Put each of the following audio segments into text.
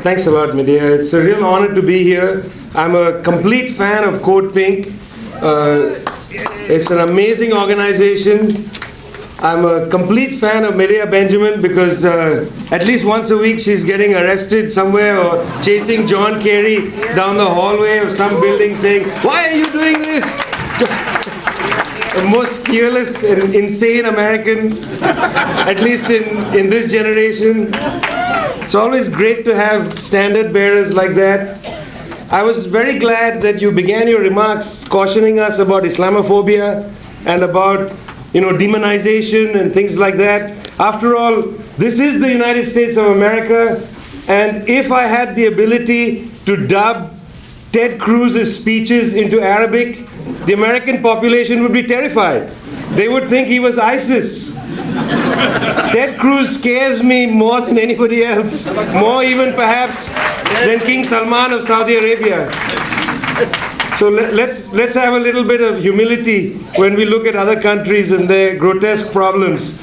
Thanks a lot, Medea. It's a real honor to be here. I'm a complete fan of CODEPINK. It's an amazing organization. I'm a complete fan of Medea Benjamin because at least once a week she's getting arrested somewhere or chasing John Kerry down the hallway of some building saying, "Why are you doing this?" The most fearless and insane American, at least in this generation. It's always great to have standard bearers like that. I was very glad that you began your remarks cautioning us about Islamophobia and about demonization and things like that. After all, this is the United States of America, and if I had the ability to dub Ted Cruz's speeches into Arabic, the American population would be terrified. They would think he was ISIS. Ted Cruz scares me more than anybody else, more even perhaps than King Salman of Saudi Arabia. So let's have a little bit of humility when we look at other countries and their grotesque problems.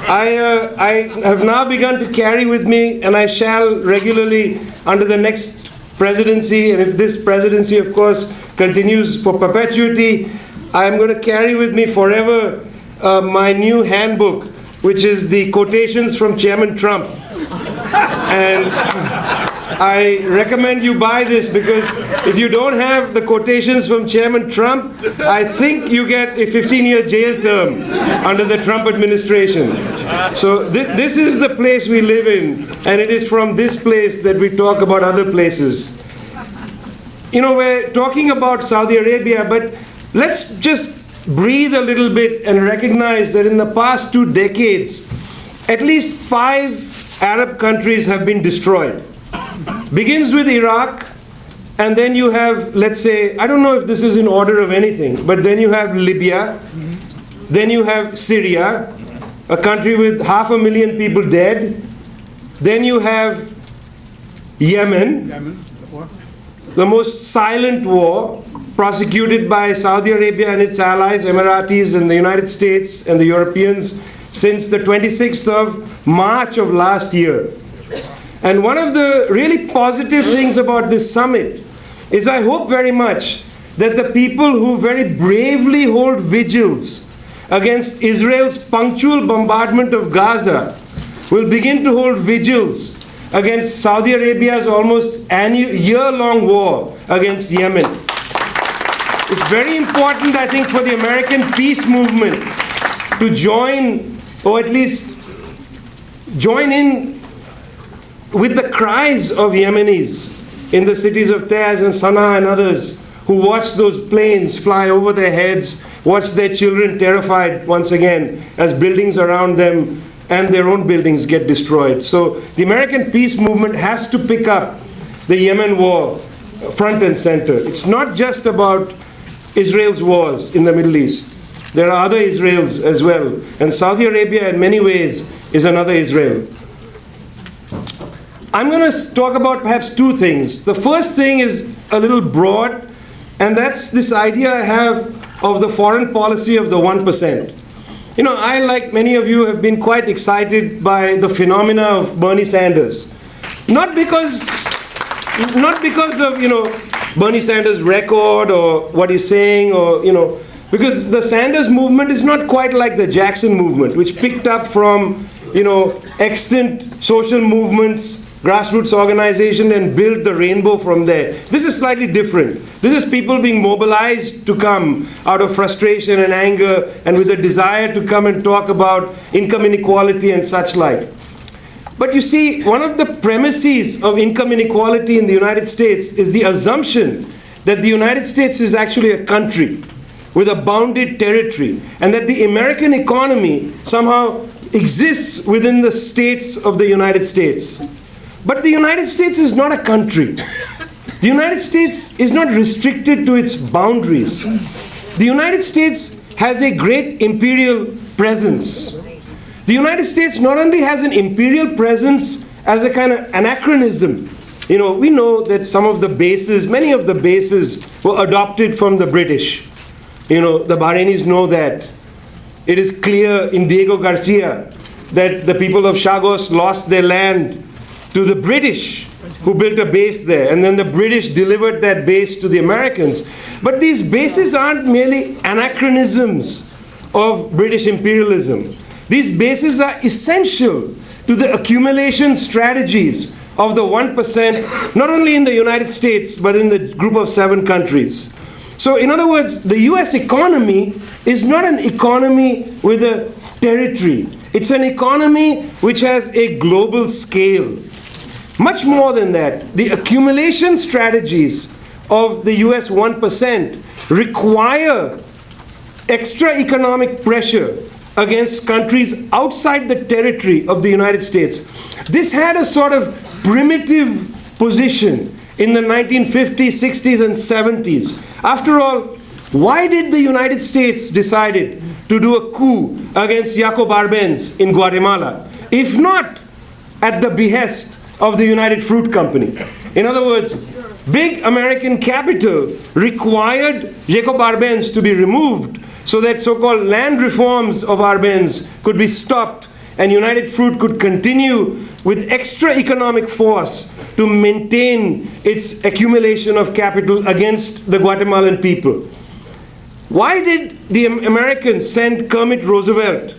I have now begun to carry with me, and I shall regularly under the next presidency, and if this presidency, of course, continues for perpetuity, I'm going to carry with me forever my new handbook, which is the quotations from Chairman Trump. And I recommend you buy this because if you don't have the quotations from Chairman Trump, I think you get a 15-year jail term under the Trump administration. So this is the place we live in, and it is from this place that we talk about other places. We're talking about Saudi Arabia, but let's just breathe a little bit and recognize that in the past 2 decades, at least 5 Arab countries have been destroyed. Begins with Iraq, and then you have, let's say, I don't know if this is in order of anything, but then you have Libya, then you have Syria, a country with 500,000 people dead, then you have Yemen, the most silent war, prosecuted by Saudi Arabia and its allies, Emiratis and the United States and the Europeans, since the 26th of March of last year. And one of the really positive things about this summit is I hope very much that the people who very bravely hold vigils against Israel's punctual bombardment of Gaza will begin to hold vigils against Saudi Arabia's almost year-long war against Yemen. It's very important, I think, for the American peace movement to join, or at least join in with the cries of Yemenis in the cities of Taiz and Sana'a and others who watch those planes fly over their heads, watch their children terrified once again as buildings around them and their own buildings get destroyed. So the American peace movement has to pick up the Yemen war front and center. It's not just about Israel's wars in the Middle East. There are other Israels as well. And Saudi Arabia in many ways is another Israel. I'm going to talk about perhaps 2 things. The first thing is a little broad, and that's this idea I have of the foreign policy of the 1%. I, like many of you, have been quite excited by the phenomena of Bernie Sanders. Not because of, Bernie Sanders' record or what he's saying, or, because the Sanders movement is not quite like the Jackson movement, which picked up from, extant social movements, grassroots organization, and built the rainbow from there. This is slightly different. This is people being mobilized to come out of frustration and anger and with a desire to come and talk about income inequality and such like. But you see, one of the premises of income inequality in the United States is the assumption that the United States is actually a country with a bounded territory, and that the American economy somehow exists within the states of the United States. But the United States is not a country. The United States is not restricted to its boundaries. The United States has a great imperial presence. The United States not only has an imperial presence as a kind of anachronism. We know that some of the bases, many of the bases were adopted from the British. The Bahrainis know that. It is clear in Diego Garcia that the people of Chagos lost their land to to the British, who built a base there, and then the British delivered that base to the Americans. But these bases aren't merely anachronisms of British imperialism. These bases are essential to the accumulation strategies of the 1%, not only in the United States, but in the group of 7 countries. So in other words, the US economy is not an economy with a territory. It's an economy which has a global scale. Much more than that, the accumulation strategies of the US 1% require extra economic pressure against countries outside the territory of the United States. This had a sort of primitive position in the 1950s, 60s, and 70s. After all, why did the United States decided to do a coup against Jacob Arbenz in Guatemala, if not at the behest of the United Fruit Company? In other words, big American capital required Jacob Arbenz to be removed so that so-called land reforms of Arbenz could be stopped and United Fruit could continue with extra economic force to maintain its accumulation of capital against the Guatemalan people. Why did the Americans send Kermit Roosevelt,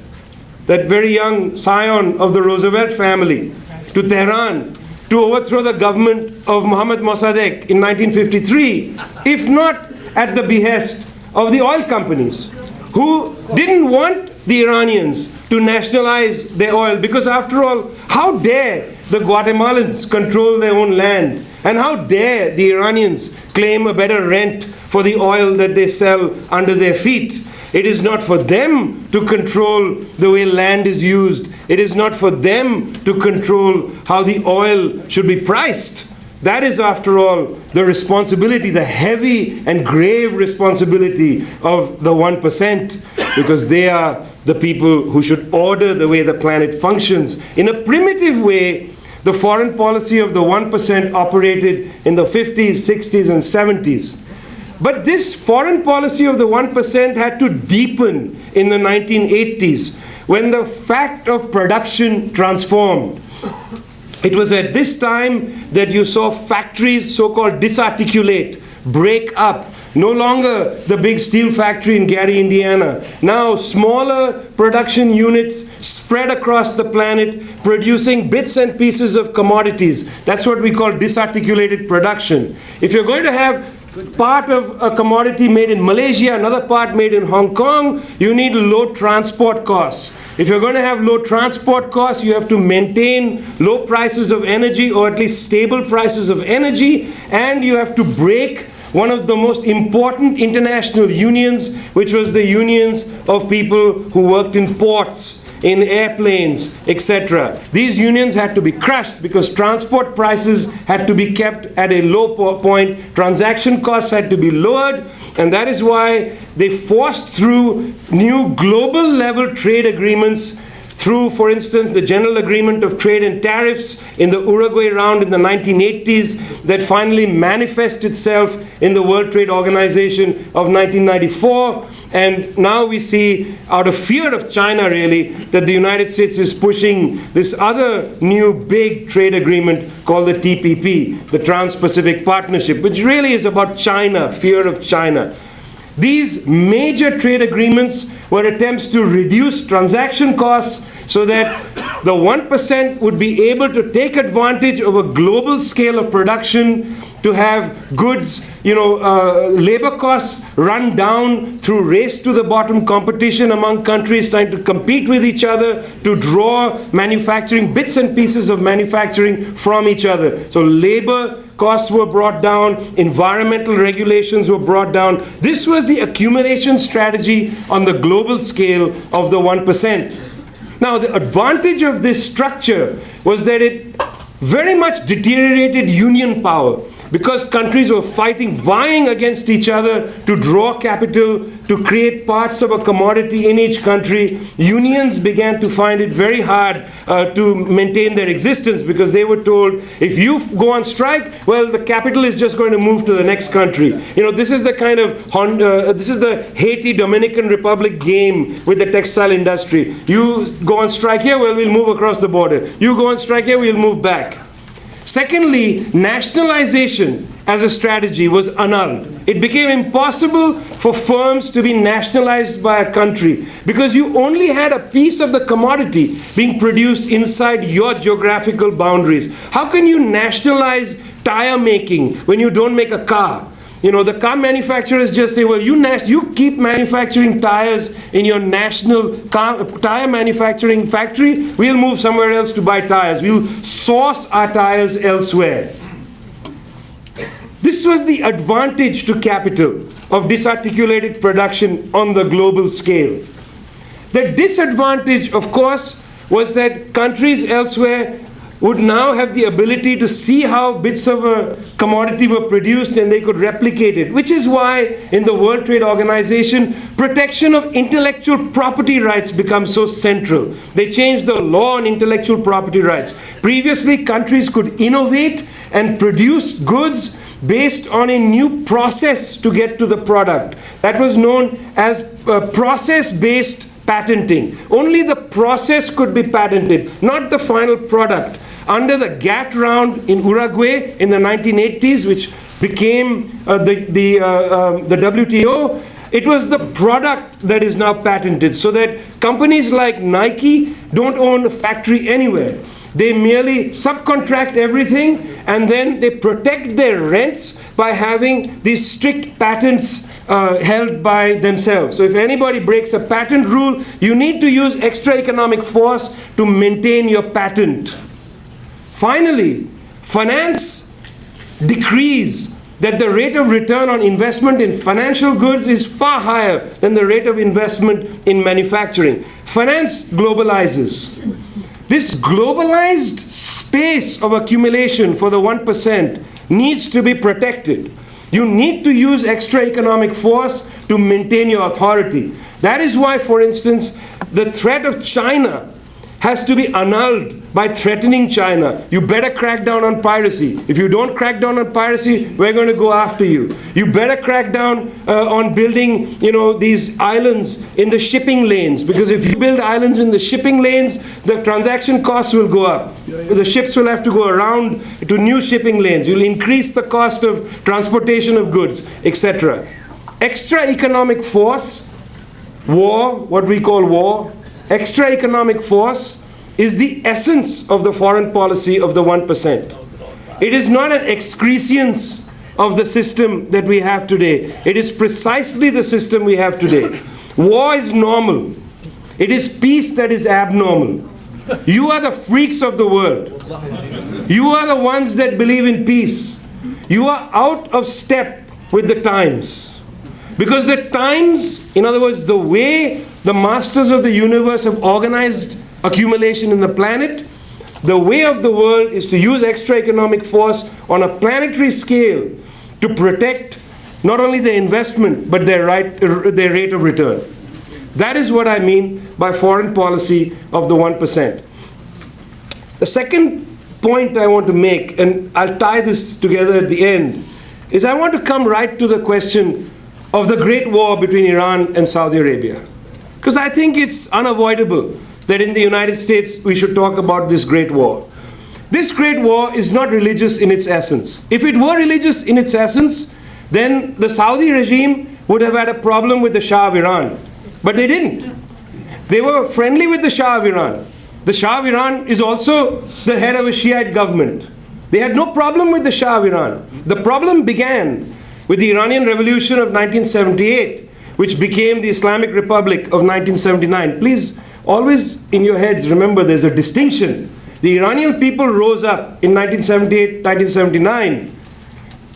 that very young scion of the Roosevelt family, to Tehran to overthrow the government of Mohammad Mossadegh in 1953, if not at the behest of the oil companies, who didn't want the Iranians to nationalize their oil? Because after all, how dare the Guatemalans control their own land? And how dare the Iranians claim a better rent for the oil that they sell under their feet? It is not for them to control the way land is used. It is not for them to control how the oil should be priced. That is, after all, the responsibility, the heavy and grave responsibility of the 1%, because they are the people who should order the way the planet functions. In a primitive way, the foreign policy of the 1% operated in the 50s, 60s, and 70s. But this foreign policy of the 1% had to deepen in the 1980s, when the fact of production transformed. It was at this time that you saw factories so-called disarticulate, break up. No longer the big steel factory in Gary, Indiana. Now smaller production units spread across the planet, producing bits and pieces of commodities. That's what we call disarticulated production. If you're going to have part of a commodity made in Malaysia, another part made in Hong Kong, you need low transport costs. If you're going to have low transport costs, you have to maintain low prices of energy, or at least stable prices of energy, and you have to break one of the most important international unions, which was the unions of people who worked in ports, in airplanes, etc. These unions had to be crushed because transport prices had to be kept at a low point, transaction costs had to be lowered, and that is why they forced through new global level trade agreements through, for instance, the General Agreement of Trade and Tariffs in the Uruguay round in the 1980s that finally manifest itself in the World Trade Organization of 1994. And now we see, out of fear of China really, that the United States is pushing this other new big trade agreement called the TPP, the Trans-Pacific Partnership, which really is about China, fear of China. These major trade agreements were attempts to reduce transaction costs so that the 1% would be able to take advantage of a global scale of production, to have goods, labor costs run down through race to the bottom competition among countries trying to compete with each other, to draw manufacturing, bits and pieces of manufacturing from each other. So labor costs were brought down, environmental regulations were brought down. This was the accumulation strategy on the global scale of the 1%. Now, the advantage of this structure was that it very much deteriorated union power, because countries were fighting, vying against each other to draw capital, to create parts of a commodity in each country. Unions began to find it very hard to maintain their existence, because they were told, if you go on strike, well, the capital is just going to move to the next country. This is the kind of, this is the Haiti Dominican Republic game with the textile industry. You go on strike here, well, we'll move across the border. You go on strike here, we'll move back. Secondly, nationalization as a strategy was annulled. It became impossible for firms to be nationalized by a country because you only had a piece of the commodity being produced inside your geographical boundaries. How can you nationalize tire making when you don't make a car? You know, the car manufacturers just say, well, you keep manufacturing tires in your national tire manufacturing factory, we'll move somewhere else to buy tires. We'll source our tires elsewhere. This was the advantage to capital of disarticulated production on the global scale. The disadvantage, of course, was that countries elsewhere would now have the ability to see how bits of a commodity were produced and they could replicate it, which is why in the World Trade Organization, protection of intellectual property rights becomes so central. They changed the law on intellectual property rights. Previously, countries could innovate and produce goods based on a new process to get to the product. That was known as process-based patenting. Only the process could be patented, not the final product. Under the GATT round in Uruguay in the 1980s, which became the WTO, it was the product that is now patented, so that companies like Nike don't own a factory anywhere. They merely subcontract everything and then they protect their rents by having these strict patents held by themselves. So if anybody breaks a patent rule, you need to use extra economic force to maintain your patent. Finally, finance decrees that the rate of return on investment in financial goods is far higher than the rate of investment in manufacturing. Finance globalizes. This globalized space of accumulation for the 1% needs to be protected. You need to use extra economic force to maintain your authority. That is why, for instance, the threat of China has to be annulled by threatening China. You better crack down on piracy. If you don't crack down on piracy, we're going to go after you. You better crack down on building, these islands in the shipping lanes, because if you build islands in the shipping lanes, the transaction costs will go up. The ships will have to go around to new shipping lanes. You'll increase the cost of transportation of goods, etc. Extra economic force, war, what we call war, extra economic force is the essence of the foreign policy of the 1%. It is not an excrescence of the system that we have today. It is precisely the system we have today. War is normal. It is peace that is abnormal. You are the freaks of the world. You are the ones that believe in peace. You are out of step with the times. Because the times, in other words, the way the masters of the universe have organized accumulation in the planet, the way of the world is to use extra economic force on a planetary scale to protect not only their investment, but their rate of return. That is what I mean by foreign policy of the 1%. The second point I want to make, and I'll tie this together at the end, is I want to come right to the question of the Great War between Iran and Saudi Arabia. Because I think it's unavoidable that in the United States we should talk about this Great War. This Great War is not religious in its essence. If it were religious in its essence, then the Saudi regime would have had a problem with the Shah of Iran. But they didn't. They were friendly with the Shah of Iran. The Shah of Iran is also the head of a Shiite government. They had no problem with the Shah of Iran. The problem began with the Iranian Revolution of 1978, which became the Islamic Republic of 1979. Please, always in your heads, remember there's a distinction. The Iranian people rose up in 1978, 1979.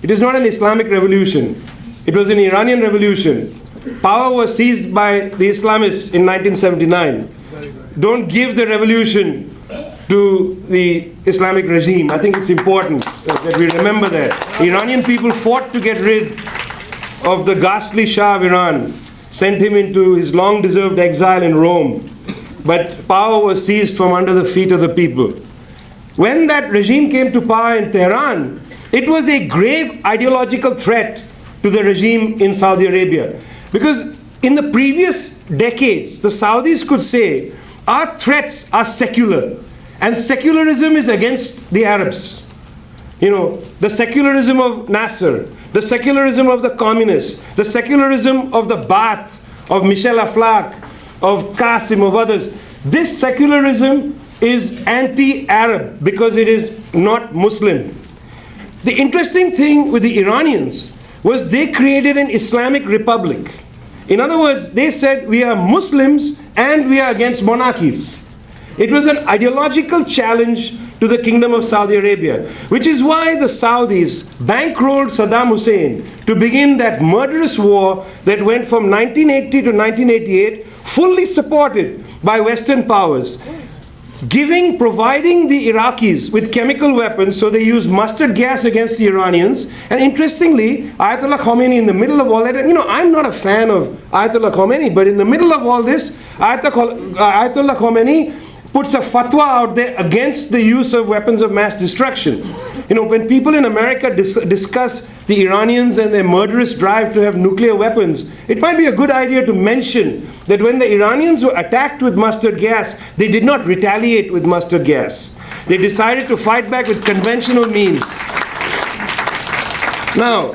It is not an Islamic revolution. It was an Iranian revolution. Power was seized by the Islamists in 1979. Don't give the revolution to the Islamic regime. I think it's important that we remember that. The Iranian people fought to get rid of the ghastly Shah of Iran, sent him into his long-deserved exile in Rome. But power was seized from under the feet of the people. When that regime came to power in Tehran, it was a grave ideological threat to the regime in Saudi Arabia. Because in the previous decades, the Saudis could say, our threats are secular, and secularism is against the Arabs. the secularism of Nasser, the secularism of the communists, the secularism of the Ba'ath, of Michel Aflaq, of Qasim, of others. This secularism is anti-Arab because it is not Muslim. The interesting thing with the Iranians was they created an Islamic republic. In other words, they said we are Muslims and we are against monarchies. It was an ideological challenge to the Kingdom of Saudi Arabia, which is why the Saudis bankrolled Saddam Hussein to begin that murderous war that went from 1980 to 1988, fully supported by Western powers, providing the Iraqis with chemical weapons, so they used mustard gas against the Iranians. And interestingly, Ayatollah Khomeini, in the middle of all that, I'm not a fan of Ayatollah Khomeini, but in the middle of all this, Ayatollah Khomeini puts a fatwa out there against the use of weapons of mass destruction. When people in America discuss the Iranians and their murderous drive to have nuclear weapons, it might be a good idea to mention that when the Iranians were attacked with mustard gas, they did not retaliate with mustard gas. They decided to fight back with conventional means. Now,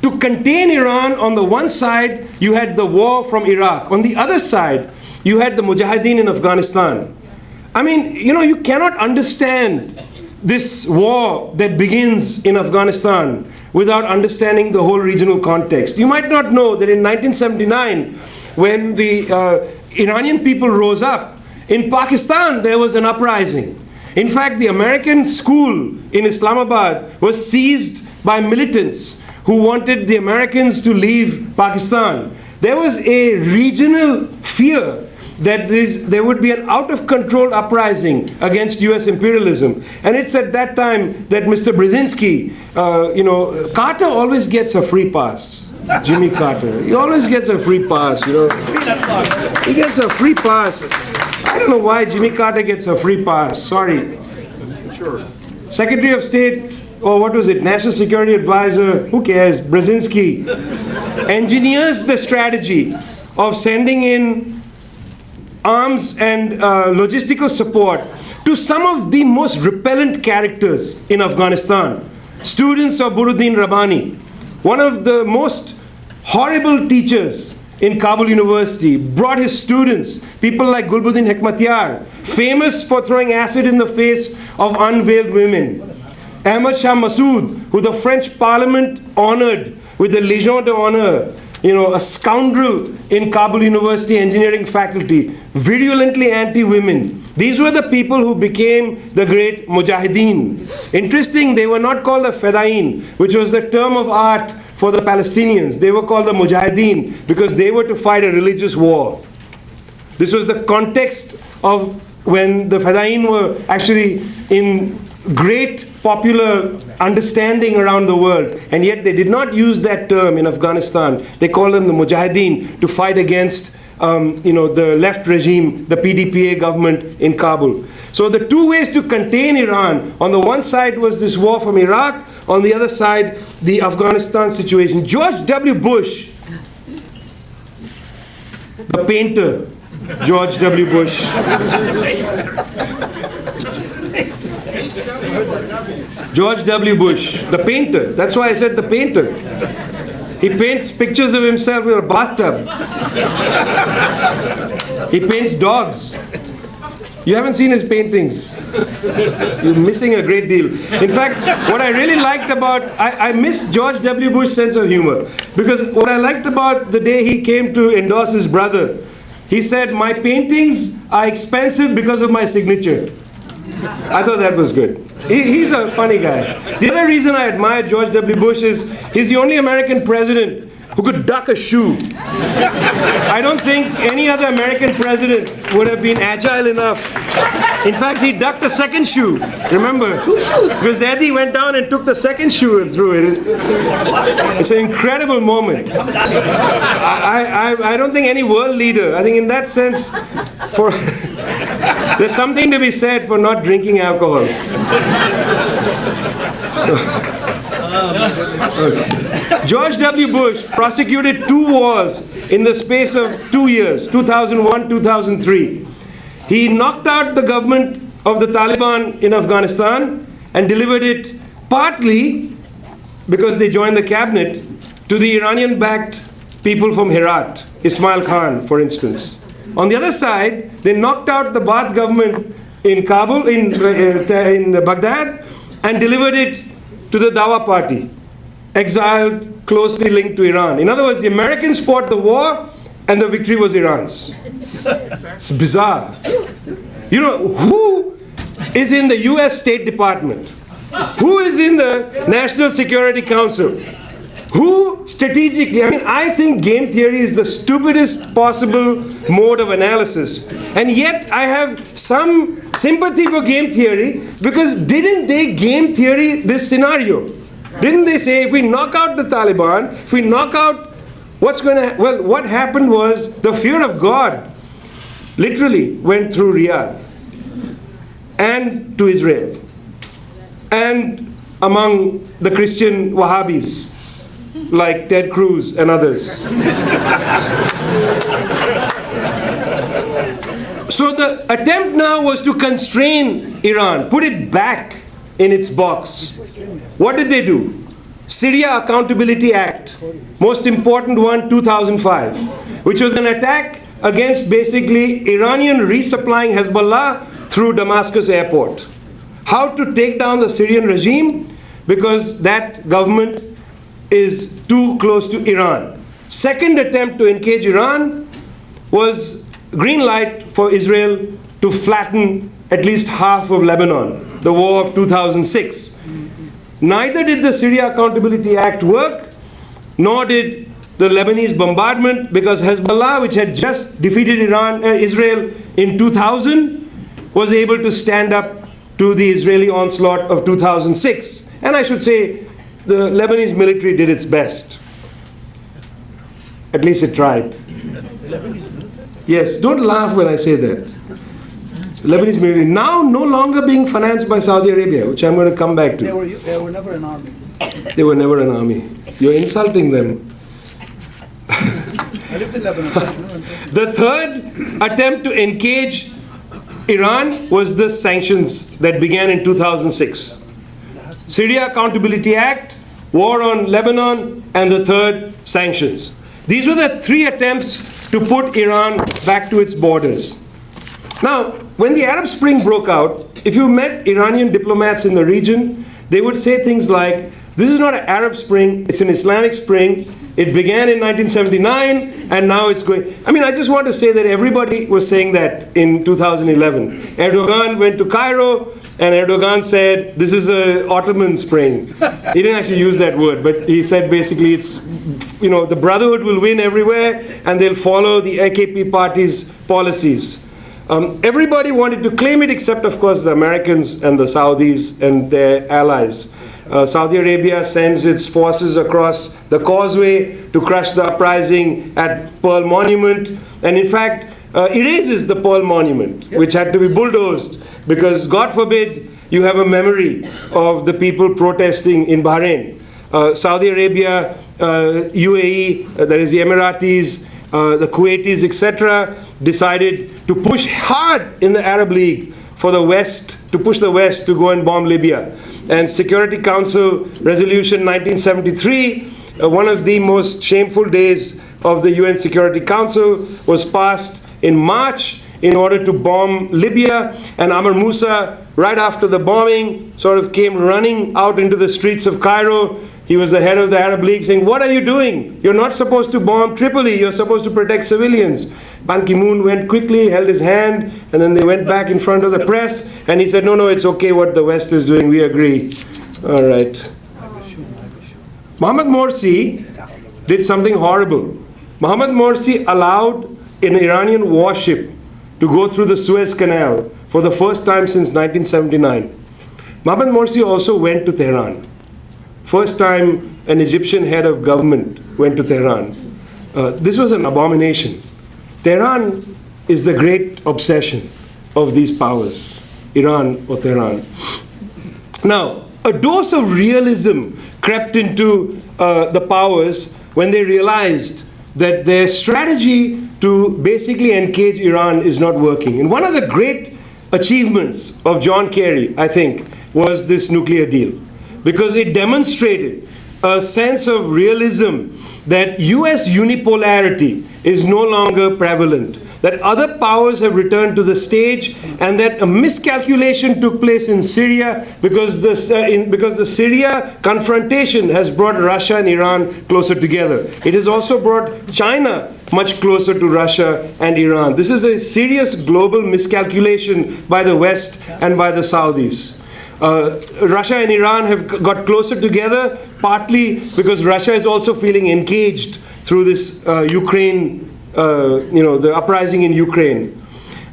to contain Iran, on the one side, you had the war from Iraq. On the other side, you had the Mujahideen in Afghanistan. You cannot understand this war that begins in Afghanistan without understanding the whole regional context. You might not know that in 1979, when the Iranian people rose up, in Pakistan there was an uprising. In fact, the American school in Islamabad was seized by militants who wanted the Americans to leave Pakistan. There was a regional fear that there would be an out-of-control uprising against US imperialism. And it's at that time that Mr. Brzezinski, Carter always gets a free pass. Jimmy Carter, he always gets a free pass, He gets a free pass. I don't know why Jimmy Carter gets a free pass, sorry. Sure. Secretary of State, or what was it, National Security Advisor, who cares, Brzezinski, engineers the strategy of sending in arms and logistical support to some of the most repellent characters in Afghanistan. Students of Buruddin Rabbani, one of the most horrible teachers in Kabul University, brought his students, people like Gulbuddin Hekmatyar, famous for throwing acid in the face of unveiled women. Ahmad Shah Massoud, who the French Parliament honored with the Légion d'honneur, a scoundrel in Kabul University engineering faculty, virulently anti-women. These were the people who became the great Mujahideen. Interesting, they were not called the Fedayeen, which was the term of art for the Palestinians. They were called the Mujahideen because they were to fight a religious war. This was the context of when the Fedayeen were actually in great popular understanding around the world, and yet they did not use that term in Afghanistan. They called them the Mujahideen to fight against the left regime, the PDPA government in Kabul. So the two ways to contain Iran, on the one side was this war from Iraq, on the other side the Afghanistan situation. George W. Bush, the painter, George W. Bush. George W. Bush, the painter. That's why I said the painter. He paints pictures of himself with a bathtub. He paints dogs. You haven't seen his paintings. You're missing a great deal. In fact, what I really liked about, I miss George W. Bush's sense of humor. Because what I liked about the day he came to endorse his brother, he said, "My paintings are expensive because of my signature." I thought that was good. He's a funny guy. The other reason I admire George W. Bush is he's the only American president who could duck a shoe. I don't think any other American president would have been agile enough. In fact, he ducked the second shoe. Remember? Because Eddie went down and took the second shoe and threw it. It's an incredible moment. I don't think any world leader, I think in that sense, there's something to be said for not drinking alcohol. Okay. George W. Bush prosecuted 2 wars in the space of 2 years, 2001, 2003. He knocked out the government of the Taliban in Afghanistan, and delivered it partly because they joined the cabinet to the Iranian-backed people from Herat, Ismail Khan, for instance. On the other side, they knocked out the Baath government in Kabul, in Baghdad, and delivered it to the Dawa party, exiled, closely linked to Iran. In other words, the Americans fought the war, and the victory was Iran's. It's bizarre. You know, who is in the US State Department? Who is in the National Security Council? Who strategically, I think game theory is the stupidest possible mode of analysis. And yet I have some sympathy for game theory, because didn't they game theory this scenario? Didn't they say, if we knock out the Taliban, if we knock out, what's going to, well, what happened was the fear of God literally went through Riyadh and to Israel and among the Christian Wahhabis like Ted Cruz and others. So the attempt now was to constrain Iran, put it back in its box. What did they do? Syria Accountability Act, most important one, 2005, which was an attack against basically Iranian resupplying Hezbollah through Damascus airport. How to take down the Syrian regime, because that government is too close to Iran. Second attempt to engage Iran was green light for Israel to flatten at least half of Lebanon, the war of 2006. Neither did the Syria Accountability Act work, nor did the Lebanese bombardment, because Hezbollah, which had just defeated Israel in 2000, was able to stand up to the Israeli onslaught of 2006. And I should say, the Lebanese military did its best. At least it tried. Yes, don't laugh when I say that. Lebanese military, now no longer being financed by Saudi Arabia, which I'm going to come back to. They were never an army. They were never an army. You're insulting them. I lived in Lebanon. The third attempt to engage Iran was the sanctions that began in 2006. Syria Accountability Act, war on Lebanon, and the third, sanctions. These were the three attempts to put Iran back to its borders. Now, when the Arab Spring broke out, if you met Iranian diplomats in the region, they would say things like, this is not an Arab Spring, it's an Islamic Spring. It began in 1979, and now it's going. I just want to say that everybody was saying that in 2011. Erdogan went to Cairo, and Erdogan said, this is an Ottoman Spring. He didn't actually use that word, but he said basically it's, the Brotherhood will win everywhere, and they'll follow the AKP party's policies. Everybody wanted to claim it, except, of course, the Americans and the Saudis and their allies. Saudi Arabia sends its forces across the causeway to crush the uprising at Pearl Monument, and in fact erases the Pearl Monument, which had to be bulldozed, because God forbid you have a memory of the people protesting in Bahrain. Saudi Arabia, UAE, that is the Emiratis, the Kuwaitis, etc., decided to push hard in the Arab League for the West, to push the West to go and bomb Libya. And Security Council Resolution 1973, one of the most shameful days of the UN Security Council, was passed in March in order to bomb Libya. And Amr Moussa, right after the bombing, sort of came running out into the streets of Cairo. He was the head of the Arab League, saying, what are you doing? You're not supposed to bomb Tripoli, you're supposed to protect civilians. Ban Ki-moon went quickly, held his hand, and then they went back in front of the press, and he said, no, it's okay what the West is doing, we agree. All right. Mohammad Morsi did something horrible. Mohammad Morsi allowed an Iranian warship to go through the Suez Canal for the first time since 1979. Mohammad Morsi also went to Tehran. First time an Egyptian head of government went to Tehran. This was an abomination. Tehran is the great obsession of these powers, Iran or Tehran. Now, a dose of realism crept into the powers when they realized that their strategy to basically engage Iran is not working. And one of the great achievements of John Kerry, I think, was this nuclear deal, because it demonstrated a sense of realism that US unipolarity is no longer prevalent, that other powers have returned to the stage, and that a miscalculation took place in Syria because the Syria confrontation has brought Russia and Iran closer together. It has also brought China much closer to Russia and Iran. This is a serious global miscalculation by the West and by the Saudis. Russia and Iran have got closer together, partly because Russia is also feeling engaged through this Ukraine, the uprising in Ukraine.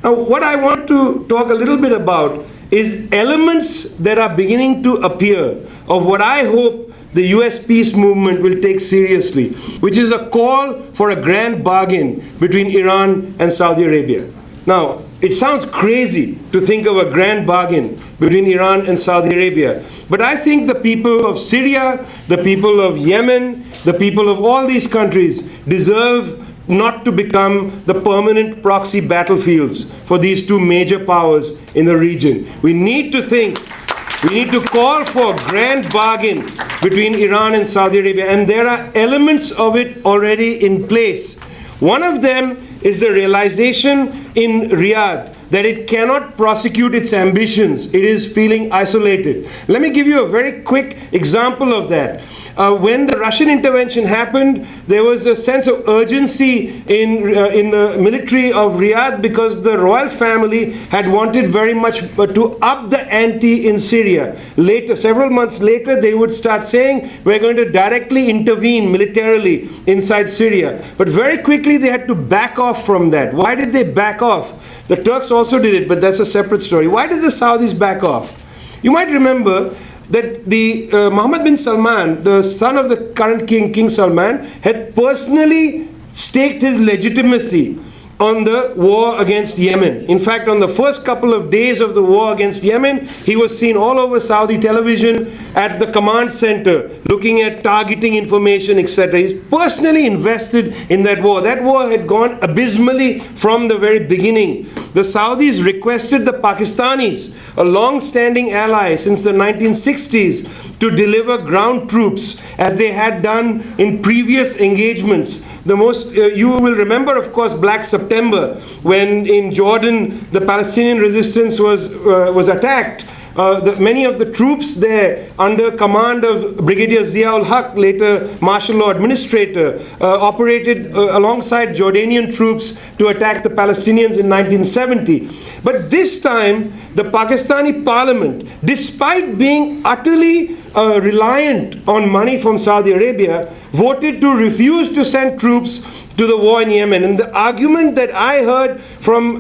Now, what I want to talk a little bit about is elements that are beginning to appear of what I hope the US peace movement will take seriously, which is a call for a grand bargain between Iran and Saudi Arabia. Now, it sounds crazy to think of a grand bargain between Iran and Saudi Arabia, but I think the people of Syria, the people of Yemen, the people of all these countries deserve not to become the permanent proxy battlefields for these two major powers in the region. We need to call for a grand bargain between Iran and Saudi Arabia, and there are elements of it already in place. One of them is the realization in Riyadh that it cannot prosecute its ambitions. It is feeling isolated. Let me give you a very quick example of that. When the Russian intervention happened, there was a sense of urgency in the military of Riyadh because the royal family had wanted very much to up the ante in Syria. Later, several months later, they would start saying, we're going to directly intervene militarily inside Syria. But very quickly, they had to back off from that. Why did they back off? The Turks also did it, but that's a separate story. Why did the Saudis back off? You might remember that the Mohammed bin Salman, the son of the current king, King Salman, had personally staked his legitimacy on the war against Yemen. In fact, on the first couple of days of the war against Yemen, he was seen all over Saudi television at the command center, looking at targeting information, etc. He's personally invested in that war. That war had gone abysmally from the very beginning. The Saudis requested the Pakistanis, a long-standing ally since the 1960s, to deliver ground troops as they had done in previous engagements. The most, you will remember, of course, Black September, when in Jordan the Palestinian resistance was attacked. Many of the troops there, under command of Brigadier Zia-ul-Haq, later martial law administrator, operated alongside Jordanian troops to attack the Palestinians in 1970. But this time, the Pakistani parliament, despite being utterly reliant on money from Saudi Arabia, voted to refuse to send troops to the war in Yemen. And the argument that I heard from,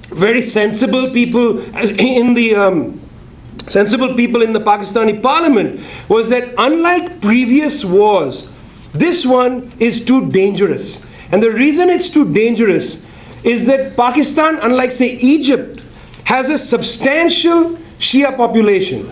very sensible people in the Pakistani parliament was that unlike previous wars, this one is too dangerous. And the reason it's too dangerous is that Pakistan, unlike say Egypt, has a substantial Shia population.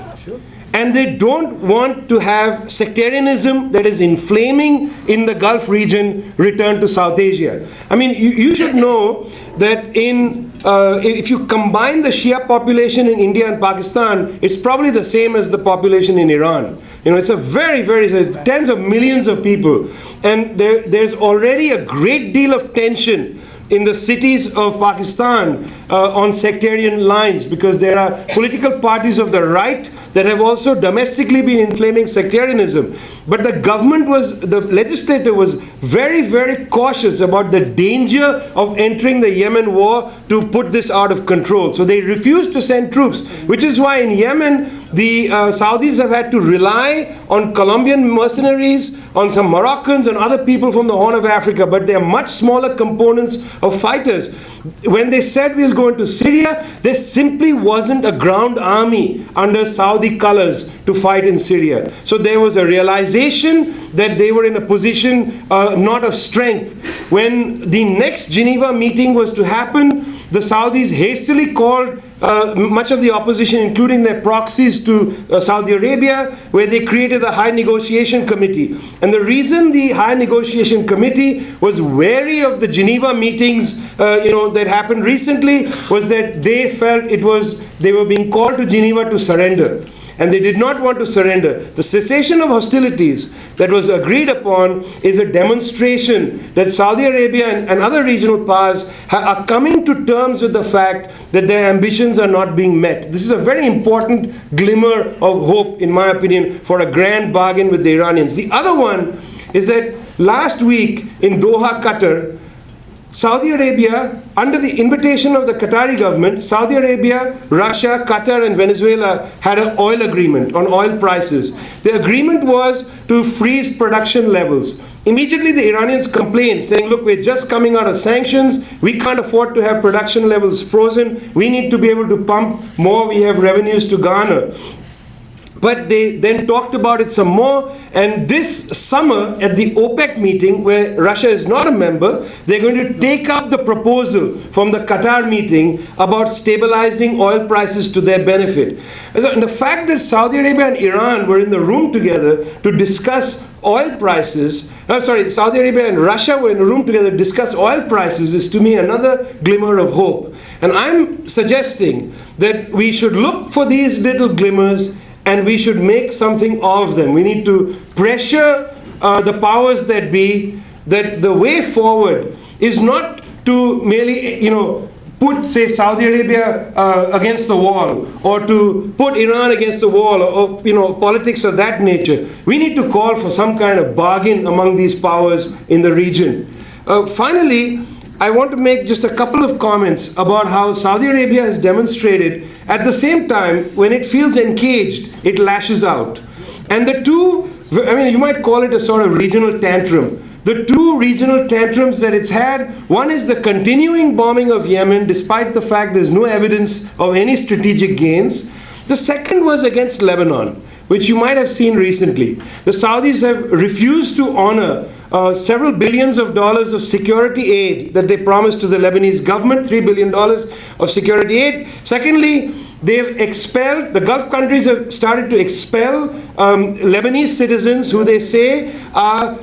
And they don't want to have sectarianism that is inflaming in the Gulf region return to South Asia. I mean, you should know that if you combine the Shia population in India and Pakistan, it's probably the same as the population in Iran. It's a it's tens of millions of people. And there's already a great deal of tension in the cities of Pakistan on sectarian lines, because there are political parties of the right that have also domestically been inflaming sectarianism. But the legislator was very, very cautious about the danger of entering the Yemen war to put this out of control. So they refused to send troops, which is why in Yemen, the Saudis have had to rely on Colombian mercenaries, on some Moroccans and other people from the Horn of Africa, but they are much smaller components of fighters. When they said we'll go into Syria, there simply wasn't a ground army under Saudi colors to fight in Syria. So there was a realization that they were in a position not of strength. When the next Geneva meeting was to happen, the Saudis hastily called much of the opposition, including their proxies, to Saudi Arabia, where they created the High Negotiation Committee. And the reason the High Negotiation Committee was wary of the Geneva meetings that happened recently was that they felt they were being called to Geneva to surrender. And they did not want to surrender. The cessation of hostilities that was agreed upon is a demonstration that Saudi Arabia and other regional powers are coming to terms with the fact that their ambitions are not being met. This is a very important glimmer of hope, in my opinion, for a grand bargain with the Iranians. The other one is that last week in Doha, Qatar, Saudi Arabia, under the invitation of the Qatari government, Saudi Arabia, Russia, Qatar and Venezuela had an oil agreement on oil prices. The agreement was to freeze production levels. Immediately the Iranians complained, saying, look, we're just coming out of sanctions, we can't afford to have production levels frozen, we need to be able to pump more, we have revenues to garner. But they then talked about it some more, and this summer at the OPEC meeting, where Russia is not a member, they're going to take up the proposal from the Qatar meeting about stabilizing oil prices to their benefit. And the fact that Saudi Arabia and Iran were in the room together to discuss oil prices, Saudi Arabia and Russia were in a room together to discuss oil prices is to me another glimmer of hope. And I'm suggesting that we should look for these little glimmers and we should make something of them. We need to pressure the powers that be that the way forward is not to merely, put, say, Saudi Arabia against the wall, or to put Iran against the wall, or politics of that nature. We need to call for some kind of bargain among these powers in the region. Finally, I want to make just a couple of comments about how Saudi Arabia has demonstrated at the same time, when it feels engaged, it lashes out. And the two, you might call it a sort of regional tantrum. The two regional tantrums that it's had, one is the continuing bombing of Yemen, despite the fact there's no evidence of any strategic gains. The second was against Lebanon, which you might have seen recently. The Saudis have refused to honor several billions of dollars of security aid that they promised to the Lebanese government, $3 billion of security aid. Secondly, they've expelled, the Gulf countries have started to expel Lebanese citizens who they say are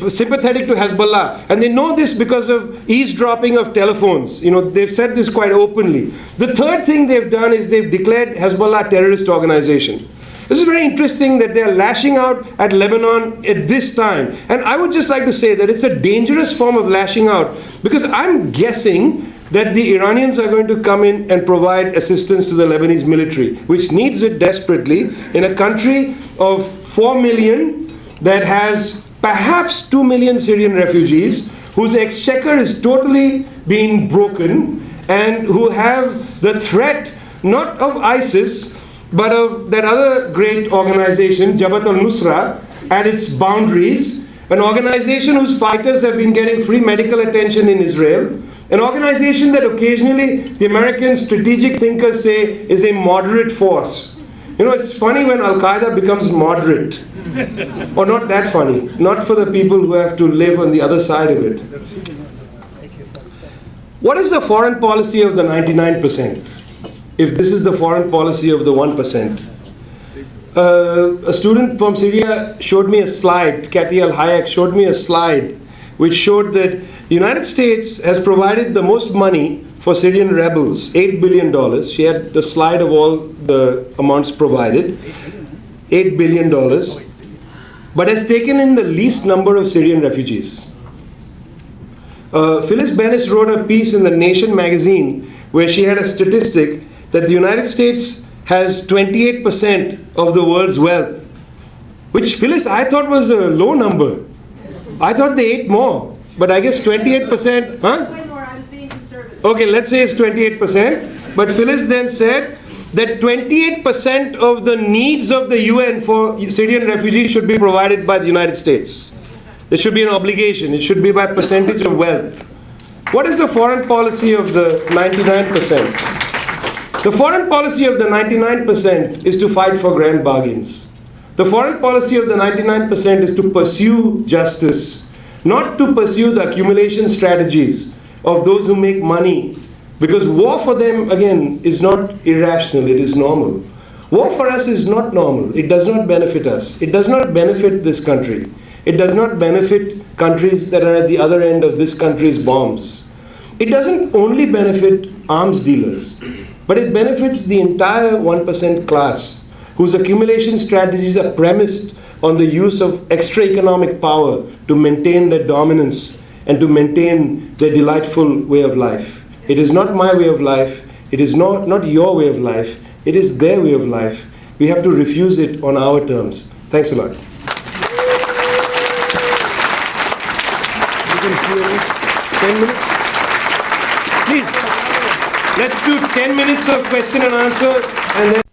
sympathetic to Hezbollah. And they know this because of eavesdropping of telephones. They've said this quite openly. The third thing they've done is they've declared Hezbollah a terrorist organization. This is very interesting that they're lashing out at Lebanon at this time. And I would just like to say that it's a dangerous form of lashing out, because I'm guessing that the Iranians are going to come in and provide assistance to the Lebanese military, which needs it desperately in a country of 4 million that has perhaps 2 million Syrian refugees, whose exchequer is totally being broken, and who have the threat not of ISIS, but of that other great organization, Jabhat al-Nusra, at its boundaries, an organization whose fighters have been getting free medical attention in Israel, an organization that occasionally the American strategic thinkers say is a moderate force. It's funny when Al-Qaeda becomes moderate. Or not that funny, not for the people who have to live on the other side of it. What is the foreign policy of the 99%? If this is the foreign policy of the 1%. A student from Syria showed me a slide, Cathy Al-Hayek showed me a slide which showed that the United States has provided the most money for Syrian rebels, $8 billion. She had the slide of all the amounts provided, $8 billion, but has taken in the least number of Syrian refugees. Phyllis Bennis wrote a piece in The Nation magazine where she had a statistic that the United States has 28% of the world's wealth, which, Phyllis, I thought was a low number. I thought they ate more, but I guess 28%, huh? Way more, I was being conservative. Okay, let's say it's 28%, but Phyllis then said that 28% of the needs of the UN for Syrian refugees should be provided by the United States. There should be an obligation. It should be by percentage of wealth. What is the foreign policy of the 99%? The foreign policy of the 99% is to fight for grand bargains. The foreign policy of the 99% is to pursue justice, not to pursue the accumulation strategies of those who make money Because war for them, again, is not irrational, it is normal. War for us is not normal. It does not benefit us. It does not benefit this country. It does not benefit countries that are at the other end of this country's bombs. It doesn't only benefit arms dealers, but it benefits the entire 1% class, whose accumulation strategies are premised on the use of extra economic power to maintain their dominance and to maintain their delightful way of life. It is not my way of life. It is not your way of life. It is their way of life. We have to refuse it on our terms. Thanks a lot. You can do 10 minutes? Please, let's do 10 minutes of question and answer, and then